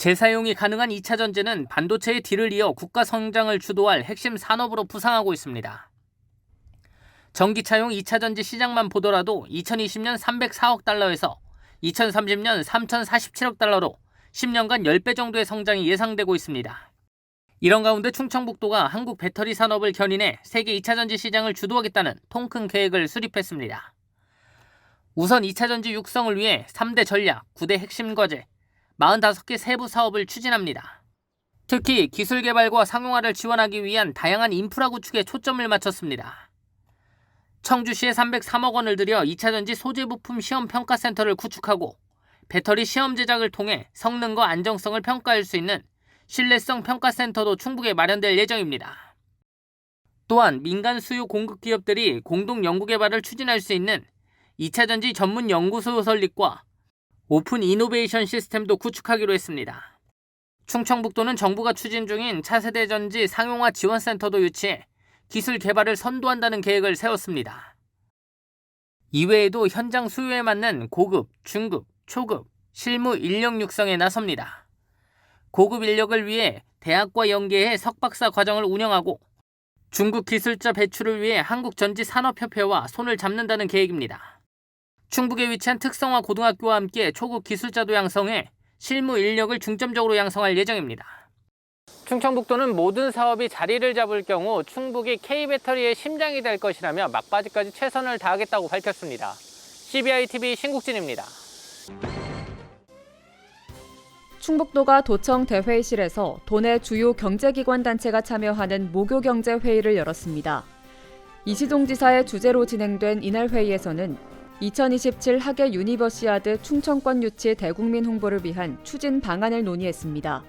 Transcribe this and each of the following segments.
재사용이 가능한 2차 전지는 반도체의 뒤를 이어 국가 성장을 주도할 핵심 산업으로 부상하고 있습니다. 전기차용 2차 전지 시장만 보더라도 2020년 304억 달러에서 2030년 3047억 달러로 10년간 10배 정도의 성장이 예상되고 있습니다. 이런 가운데 충청북도가 한국 배터리 산업을 견인해 세계 2차 전지 시장을 주도하겠다는 통큰 계획을 수립했습니다. 우선 2차 전지 육성을 위해 3대 전략, 9대 핵심 과제, 45개 세부 사업을 추진합니다. 특히 기술 개발과 상용화를 지원하기 위한 다양한 인프라 구축에 초점을 맞췄습니다. 청주시에 303억 원을 들여 2차 전지 소재 부품 시험 평가센터를 구축하고 배터리 시험 제작을 통해 성능과 안정성을 평가할 수 있는 신뢰성 평가센터도 충북에 마련될 예정입니다. 또한 민간 수요 공급 기업들이 공동 연구 개발을 추진할 수 있는 2차 전지 전문 연구소 설립과 오픈 이노베이션 시스템도 구축하기로 했습니다. 충청북도는 정부가 추진 중인 차세대 전지 상용화 지원센터도 유치해 기술 개발을 선도한다는 계획을 세웠습니다. 이외에도 현장 수요에 맞는 고급, 중급, 초급, 실무 인력 육성에 나섭니다. 고급 인력을 위해 대학과 연계해 석박사 과정을 운영하고 중국 기술자 배출을 위해 한국전지산업협회와 손을 잡는다는 계획입니다. 충북에 위치한 특성화 고등학교와 함께 초급 기술자도 양성해 실무 인력을 중점적으로 양성할 예정입니다. 충청북도는 모든 사업이 자리를 잡을 경우 충북이 K배터리의 심장이 될 것이라며 막바지까지 최선을 다하겠다고 밝혔습니다. CBI-TV 신국진입니다. 충북도가 도청 대회의실에서 도내 주요 경제기관 단체가 참여하는 목요경제회의를 열었습니다. 이시종 지사의 주재로 진행된 이날 회의에서는 2027 하계 유니버시아드 충청권 유치 대국민 홍보를 위한 추진 방안을 논의했습니다.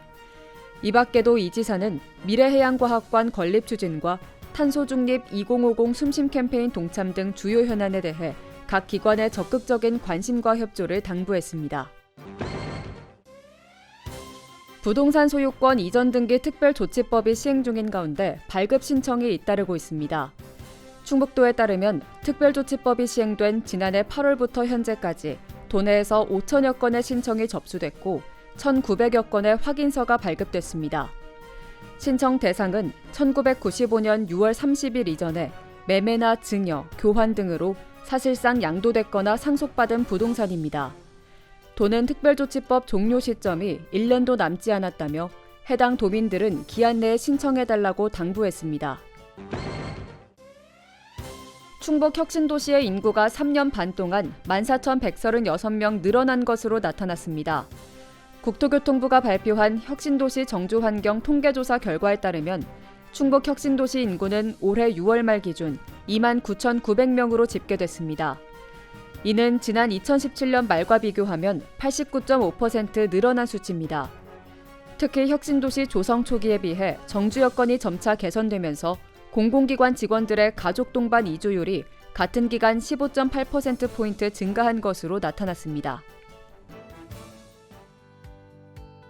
이 밖에도 이 지사는 미래해양과학관 건립 추진과 탄소중립 2050 숨심 캠페인 동참 등 주요 현안에 대해 각 기관의 적극적인 관심과 협조를 당부했습니다. 부동산 소유권 이전 등기 특별조치법이 시행 중인 가운데 발급 신청이 잇따르고 있습니다. 충북도에 따르면 특별조치법이 시행된 지난해 8월부터 현재까지 도내에서 5천여 건의 신청이 접수됐고 1,900여 건의 확인서가 발급됐습니다. 신청 대상은 1995년 6월 30일 이전에 매매나 증여, 교환 등으로 사실상 양도됐거나 상속받은 부동산입니다. 도는 특별조치법 종료 시점이 1년도 남지 않았다며 해당 도민들은 기한 내에 신청해달라고 당부했습니다. 충북 혁신도시의 인구가 3년 반 동안 14,136명 늘어난 것으로 나타났습니다. 국토교통부가 발표한 혁신도시 정주환경 통계조사 결과에 따르면 충북 혁신도시 인구는 올해 6월 말 기준 29,900명으로 집계됐습니다. 이는 지난 2017년 말과 비교하면 89.5% 늘어난 수치입니다. 특히 혁신도시 조성 초기에 비해 정주 여건이 점차 개선되면서 공공기관 직원들의 가족 동반 이주율이 같은 기간 15.8%포인트 증가한 것으로 나타났습니다.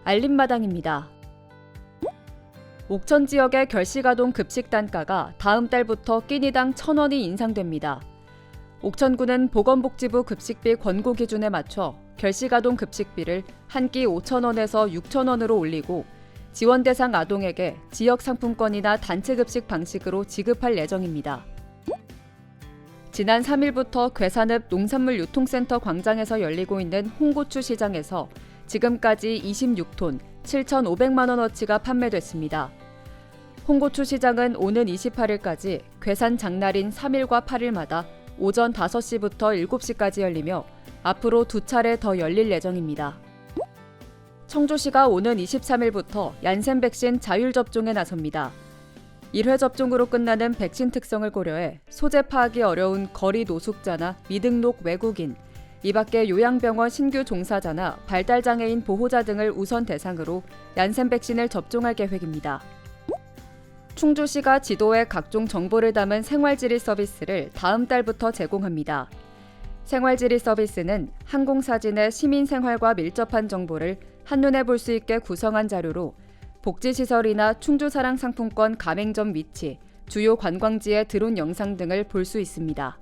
알림마당입니다. 옥천 지역의 결식아동 급식 단가가 다음 달부터 끼니당 1,000원이 인상됩니다. 옥천구는 보건복지부 급식비 권고 기준에 맞춰 결식아동 급식비를 한 끼 5,000원에서 6,000원으로 올리고 지원 대상 아동에게 지역 상품권이나 단체 급식 방식으로 지급할 예정입니다. 지난 3일부터 괴산읍 농산물 유통센터 광장에서 열리고 있는 홍고추 시장에서 지금까지 26톤 7,500만 원어치가 판매됐습니다. 홍고추 시장은 오는 28일까지 괴산 장날인 3일과 8일마다 오전 5시부터 7시까지 열리며 앞으로 2차례 더 열릴 예정입니다. 청주시가 오는 23일부터 얀센 백신 자율 접종에 나섭니다. 1회 접종으로 끝나는 백신 특성을 고려해 소재 파악이 어려운 거리 노숙자나 미등록 외국인, 이 밖에 요양병원 신규 종사자나 발달장애인 보호자 등을 우선 대상으로 얀센 백신을 접종할 계획입니다. 충주시가 지도에 각종 정보를 담은 생활지리 서비스를 다음 달부터 제공합니다. 생활지리 서비스는 항공사진의 시민생활과 밀접한 정보를 한눈에 볼 수 있게 구성한 자료로 복지시설이나 충주사랑 상품권 가맹점 위치, 주요 관광지의 드론 영상 등을 볼 수 있습니다.